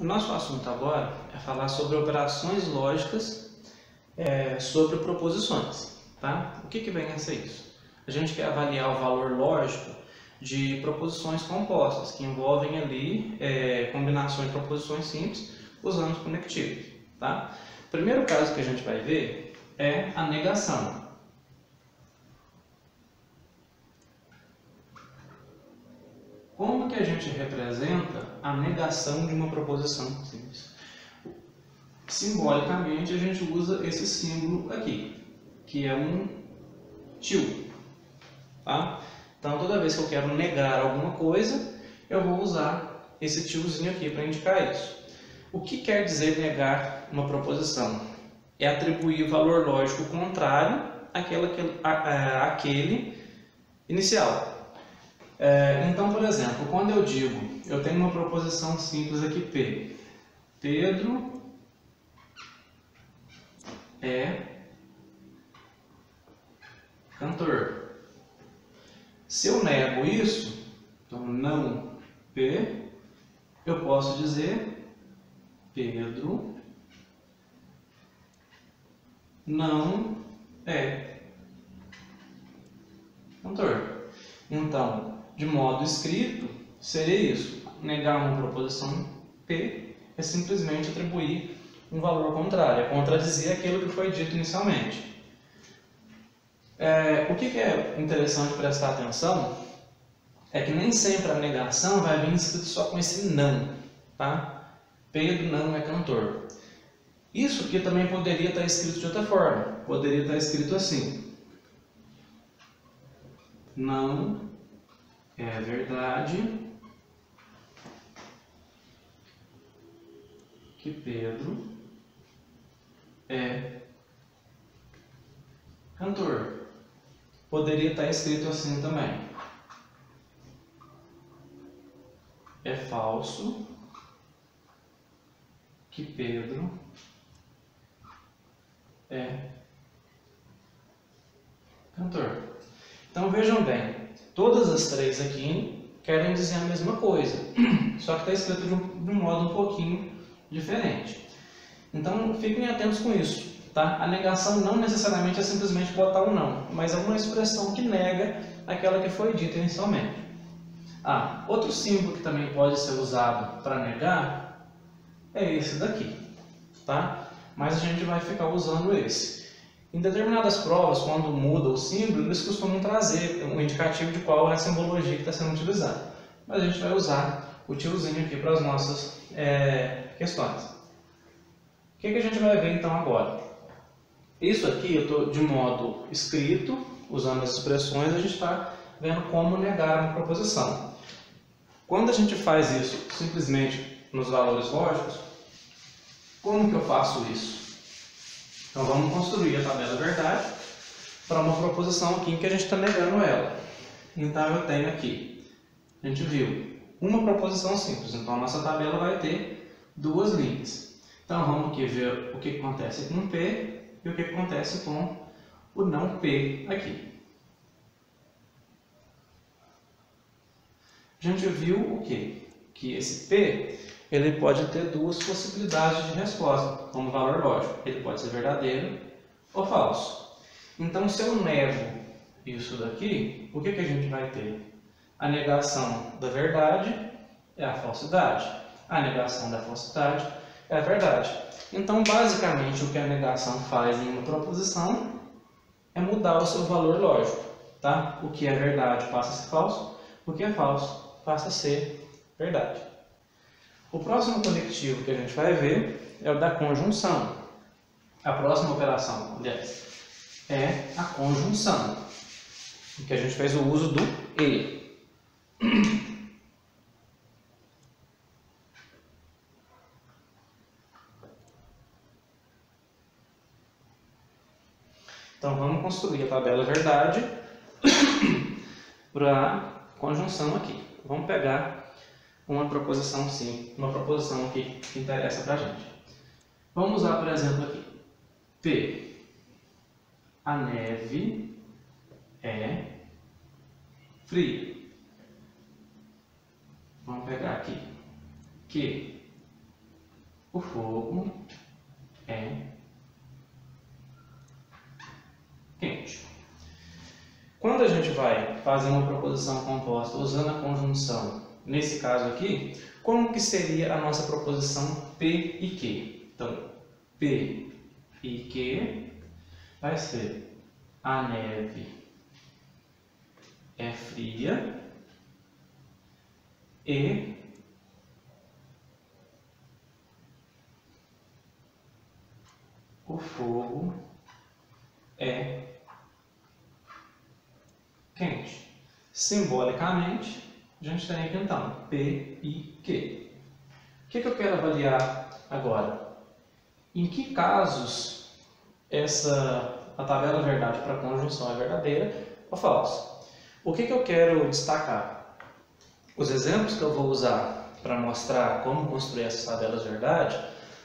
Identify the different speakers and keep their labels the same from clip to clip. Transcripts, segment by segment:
Speaker 1: O nosso assunto agora é falar sobre operações lógicas sobre proposições, tá? O que vem a ser isso? A gente quer avaliar o valor lógico de proposições compostas, que envolvem ali combinações de proposições simples usando os conectivos, tá? O primeiro caso que a gente vai ver é a negação. Como que a gente representa a negação de uma proposição simples? Simbolicamente, a gente usa esse símbolo aqui, que é um til. Tá? Então, toda vez que eu quero negar alguma coisa, eu vou usar esse tilzinho aqui para indicar isso. O que quer dizer negar uma proposição? É atribuir valor lógico contrário àquele inicial. Então, por exemplo, quando eu digo, eu tenho uma proposição simples aqui, P. Pedro é cantor. Se eu nego isso, então não P, eu posso dizer Pedro não é cantor. Então, de modo escrito, seria isso. Negar uma proposição P é simplesmente atribuir um valor contrário, é contradizer aquilo que foi dito inicialmente. O que é interessante prestar atenção é que nem sempre a negação vai vir escrito só com esse não, tá? Pedro não é cantor. Isso aqui também poderia estar escrito de outra forma. Poderia estar escrito assim: não é verdade que Pedro é cantor. Poderia estar escrito assim também: é falso que Pedro é cantor. Então vejam bem, todas as três aqui querem dizer a mesma coisa, só que está escrito de um modo um pouquinho diferente. Então fiquem atentos com isso. Tá? A negação não necessariamente é simplesmente botar um não, mas é uma expressão que nega aquela que foi dita inicialmente. Outro símbolo que também pode ser usado para negar é esse daqui, tá? Mas a gente vai ficar usando esse. Em determinadas provas, quando muda o símbolo, eles costumam trazer um indicativo de qual é a simbologia que está sendo utilizada. Mas a gente vai usar o tiozinho aqui para as nossas questões. O que a gente vai ver então agora? Isso aqui eu estou de modo escrito, usando as expressões, a gente está vendo como negar uma proposição. Quando a gente faz isso simplesmente nos valores lógicos, como que eu faço isso? Então vamos construir a tabela verdade para uma proposição aqui em que a gente está negando ela. Então eu tenho aqui, a gente viu, uma proposição simples, então a nossa tabela vai ter duas linhas. Então vamos aqui ver o que acontece com P e o que acontece com o não P aqui. A gente viu o quê? Que esse P ele pode ter duas possibilidades de resposta como valor lógico. Ele pode ser verdadeiro ou falso. Então, se eu nego isso daqui, o que a gente vai ter? A negação da verdade é a falsidade. A negação da falsidade é a verdade. Então, basicamente, o que a negação faz em uma proposição é mudar o seu valor lógico. Tá? O que é verdade passa a ser falso, o que é falso passa a ser verdade. O próximo conectivo que a gente vai ver é o da conjunção. A próxima operação, aliás, é a conjunção, em que a gente fez o uso do e. Então vamos construir a tabela verdade para a conjunção aqui. Vamos pegar uma proposição sim, uma proposição aqui que interessa para a gente. Vamos usar, por exemplo, aqui. P. A neve é fria. Vamos pegar aqui. Q. o fogo é quente. Quando a gente vai fazer uma proposição composta usando a conjunção, nesse caso aqui, como que seria a nossa proposição P e Q? Então, P e Q vai ser: a neve é fria e o fogo é quente. Simbolicamente, a gente tem aqui então P e Q. O que eu quero avaliar agora? Em que casos a tabela verdade para conjunção é verdadeira ou falsa? O que eu quero destacar? Os exemplos que eu vou usar para mostrar como construir essas tabelas verdade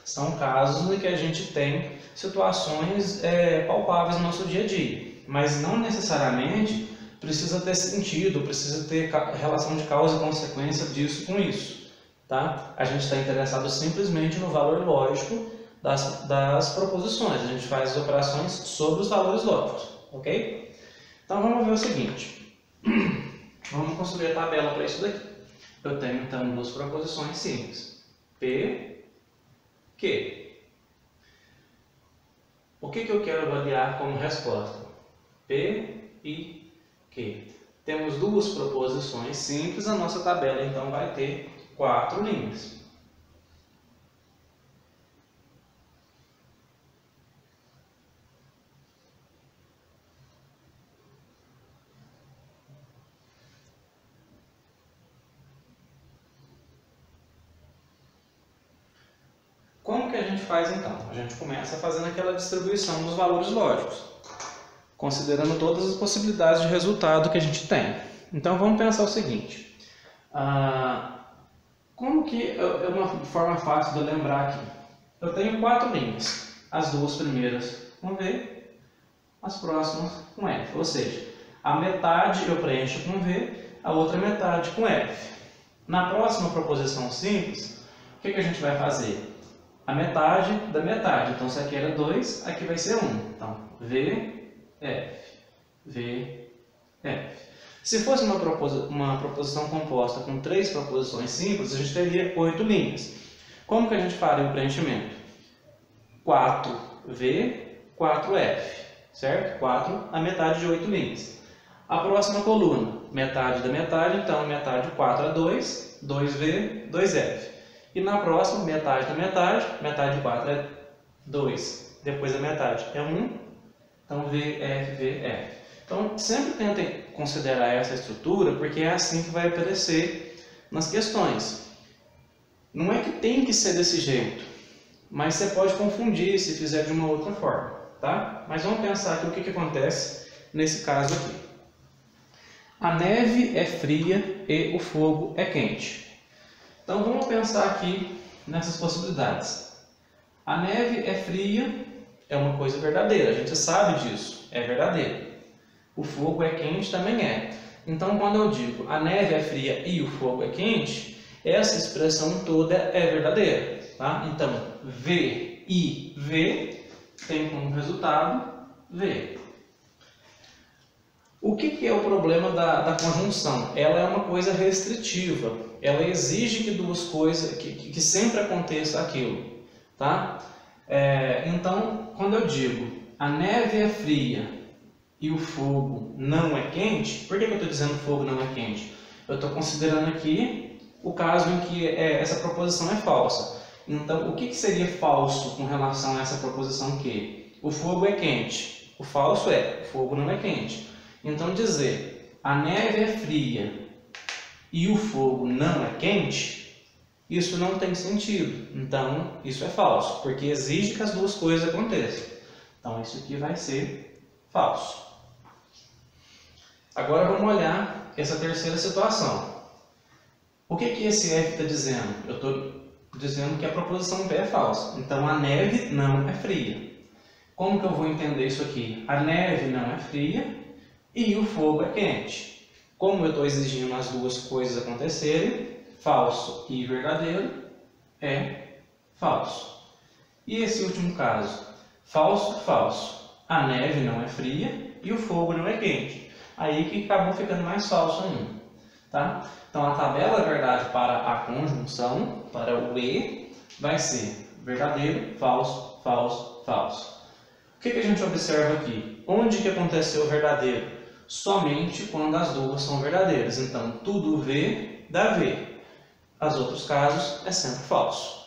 Speaker 1: são casos em que a gente tem situações palpáveis no nosso dia a dia, mas não necessariamente precisa ter sentido, precisa ter relação de causa e consequência disso com isso. Tá? A gente está interessado simplesmente no valor lógico das proposições, a gente faz as operações sobre os valores lógicos, ok? Então vamos ver o seguinte, vamos construir a tabela para isso daqui. Eu tenho então duas proposições simples, P, Q. O que eu quero avaliar como resposta? P e Q. Temos duas proposições simples, a nossa tabela então vai ter 4 linhas. Como que a gente faz então? A gente começa fazendo aquela distribuição dos valores lógicos, considerando todas as possibilidades de resultado que a gente tem. Então vamos pensar o seguinte, como que é uma forma fácil de eu lembrar aqui? Eu tenho 4 linhas, as duas primeiras com V, as próximas com F, ou seja, a metade eu preencho com V, a outra metade com F. Na próxima proposição simples, o que a gente vai fazer? A metade da metade, então se aqui era 2, aqui vai ser 1. Então, V, F, V, F. Se fosse uma proposição composta com 3 proposições simples, a gente teria 8 linhas. Como que a gente faria o preenchimento? 4V, 4F, certo? 4, a metade de 8 linhas. A próxima coluna, metade da metade, então metade 4 é 2, 2V, 2F. E na próxima, metade da metade de 4 é 2. Depois a metade é 1. Então, V, F, V, F. Então, sempre tentem considerar essa estrutura, porque é assim que vai aparecer nas questões. Não é que tem que ser desse jeito, mas você pode confundir se fizer de uma outra forma. Tá? Mas vamos pensar aqui o que acontece nesse caso aqui. A neve é fria e o fogo é quente. Então vamos pensar aqui nessas possibilidades. A neve é fria, é uma coisa verdadeira, a gente sabe disso, é verdadeiro. O fogo é quente, também é. Então quando eu digo a neve é fria e o fogo é quente, essa expressão toda é verdadeira. Tá? Então V e V tem como resultado V. O que é o problema da conjunção? Ela é uma coisa restritiva. Ela exige que duas coisas, que sempre aconteça aquilo. Tá? Então, quando eu digo a neve é fria e o fogo não é quente, por que eu estou dizendo o fogo não é quente? Eu estou considerando aqui o caso em que essa proposição é falsa. Então, o que seria falso com relação a essa proposição Q? O fogo é quente. O falso é, o fogo não é quente. Então, dizer a neve é fria e o fogo não é quente, isso não tem sentido. Então, isso é falso, porque exige que as duas coisas aconteçam. Então, isso aqui vai ser falso. Agora, vamos olhar essa terceira situação. O que esse F está dizendo? Eu estou dizendo que a proposição P é falsa. Então, a neve não é fria. Como que eu vou entender isso aqui? A neve não é fria e o fogo é quente. Como eu estou exigindo as duas coisas acontecerem, falso e verdadeiro, é falso. E esse último caso, falso, falso. A neve não é fria e o fogo não é quente. Aí que acabou ficando mais falso ainda. Tá? Então a tabela verdade para a conjunção, para o E, vai ser verdadeiro, falso, falso, falso. O que a gente observa aqui? Onde que aconteceu o verdadeiro? Somente quando as duas são verdadeiras. Então tudo V dá V. Os outros casos é sempre falso.